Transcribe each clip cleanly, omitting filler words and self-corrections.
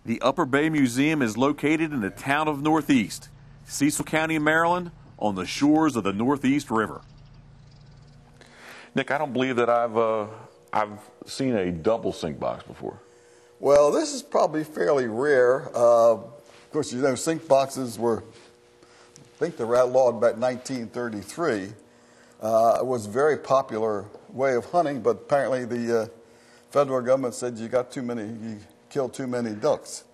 The Upper Bay Museum is located in the town of Northeast, Cecil County, Maryland, on the shores of the Northeast River. Nick, I don't believe that I've seen a double sink box before. Well, this is probably fairly rare. Of course, you know, sink boxes were, I think they were outlawed about 1933. It was a very popular way of hunting, but apparently the federal government said you killed too many ducks.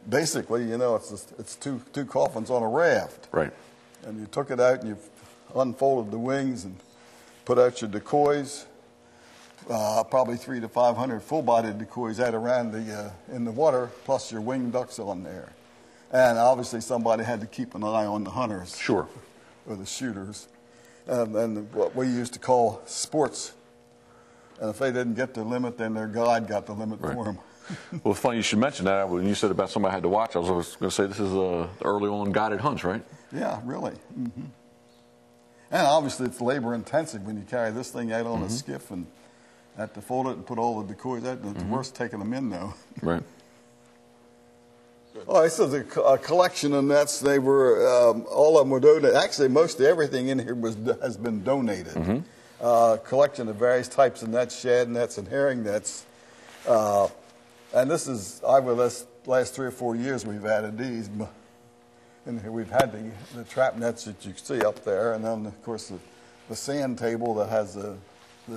Basically, you know, it's two coffins on a raft. Right. And you took it out and you unfolded the wings and put out your decoys. Probably 300 to 500 full-bodied decoys out around in the water, plus your winged ducks on there. And obviously somebody had to keep an eye on the hunters. Sure. Or the shooters. And what we used to call sports. And if they didn't get the limit, then their guide got the limit for them. Well, it's funny you should mention that. When you said about somebody had to watch, I was going to say this is early on guided hunts, right? Yeah, really. Mm-hmm. And obviously it's labor intensive when you carry this thing out on a skiff and have to fold it and put all the decoys out. It's worse taking them in, though. Right. Oh, this is a collection of nets. They were, all of them were donated. Actually, most everything in here has been donated. Collection of various types of nets, shad nets and herring nets. And this is, over the last 3 or 4 years, we've added these. And here we've had the trap nets that you see up there, and then, of course, the sand table that has the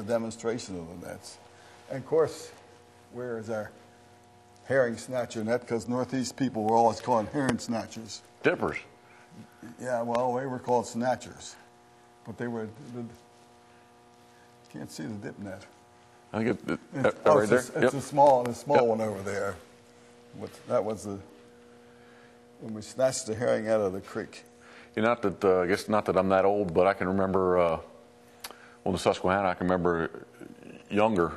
demonstration of the nets. And, of course, where is our herring snatcher net? Because Northeast people were always calling herring snatchers. Dippers. Yeah, well, they were called snatchers. But they were, you can't see the dip net. I think It's right there. It's a small one over there. That was when we snatched the herring out of the creek. You know, not that I guess not that I'm that old, but I can remember on the Susquehanna. I can remember younger.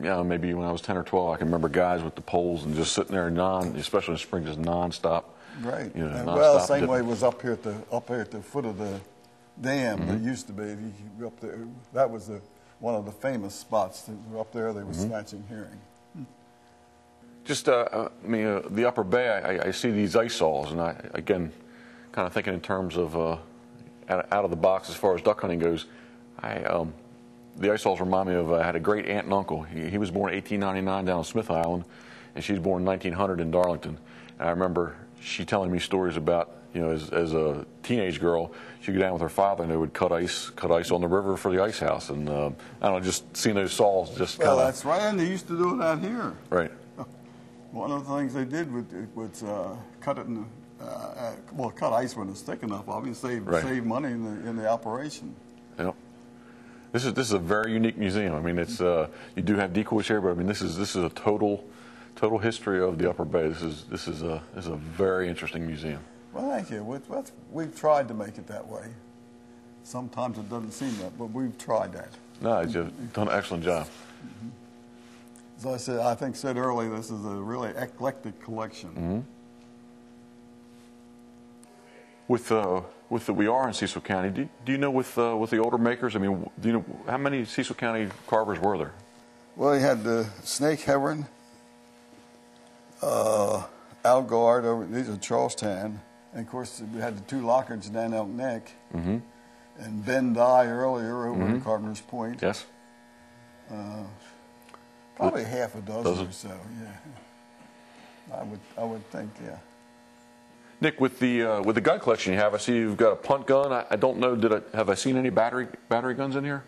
Yeah, maybe when I was 10 or 12, I can remember guys with the poles and just sitting there especially in the spring, just nonstop. Right. You know, and nonstop same dipping. way it was up here at the foot of the dam. There used to be. If you go up there, that was one of the famous spots. Up there, they were snatching herring. Just, the Upper Bay, I see these ice saws, and again, kind of thinking in terms of out of the box as far as duck hunting goes. The ice saws remind me of, I had a great aunt and uncle. He was born in 1899 down on Smith Island, and she was born in 1900 in Darlington. And I remember she telling me stories about, you know, as a teenage girl, she'd go down with her father and they would cut ice on the river for the ice house. And I don't know, just seeing those saws just kind of. Well, that's right, and they used to do it out here. Right. One of the things they did was cut it cut ice when it's thick enough. Obviously, save money in the operation. Yeah. This is a very unique museum. I mean, it's you do have decoys here, but I mean, this is a total history of the Upper Bay. This is a very interesting museum. Well, thank you. We've tried to make it that way. Sometimes it doesn't seem that, but we've tried that. No, you've done an excellent job. As I said earlier, this is a really eclectic collection. We are in Cecil County. Do you know with the older makers? I mean, do you know how many Cecil County carvers were there? Well, you had the snake heron, Algard. These are Charlestown, and of course we had the 2 Lockards down Elk Neck, and Ben Dye earlier over at Carpenter's Point. Yes. Probably half a dozen or so. Yeah. I would think. Yeah. Nick, with the gun collection you have, I see you've got a punt gun. I don't know. Have I seen any battery guns in here?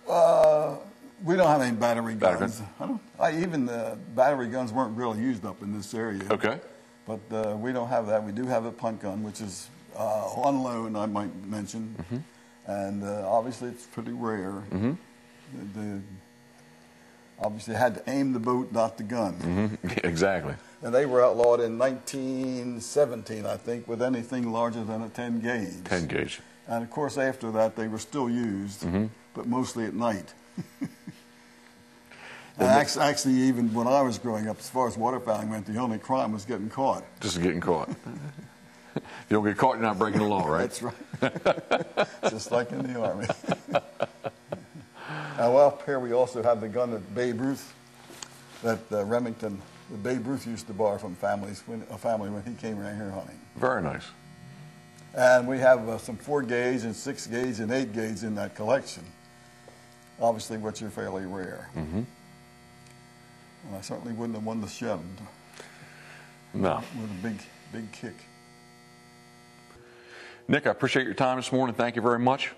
We don't have any battery guns. Even the battery guns weren't really used up in this area. Okay. But we don't have that. We do have a punt gun, which is on loan, I might mention. And obviously it's pretty rare. Obviously had to aim the boat, not the gun. Exactly. And they were outlawed in 1917, I think, with anything larger than a 10 gauge. 10 gauge. And of course, after that, they were still used, but mostly at night. And actually, even when I was growing up, as far as waterfowling went, the only crime was getting caught. Just getting caught. If you don't get caught, you're not breaking the law, right? That's right. Just like in the Army. Now, up here we also have the gun that Babe Ruth, that Remington that Babe Ruth used to borrow from a family when he came around here hunting. Very nice. And we have some 4-gauge and 6-gauge and 8-gauge in that collection, obviously, which are fairly rare. Mm-hmm. And I certainly wouldn't have won the Shed No. with a big kick. Nick, I appreciate your time this morning. Thank you very much.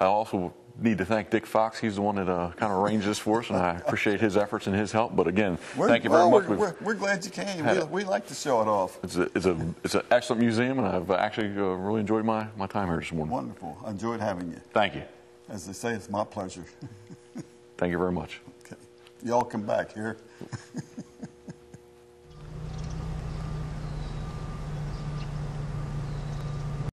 I also need to thank Dick Fox. He's the one that kind of arranged this for us, and I appreciate his efforts and his help. But again, thank you very much. We're glad you came. We like to show it off. It's an excellent museum, and I've actually really enjoyed my time here this morning. Wonderful. I enjoyed having you. Thank you. As they say, it's my pleasure. Thank you very much. Okay. Y'all come back here.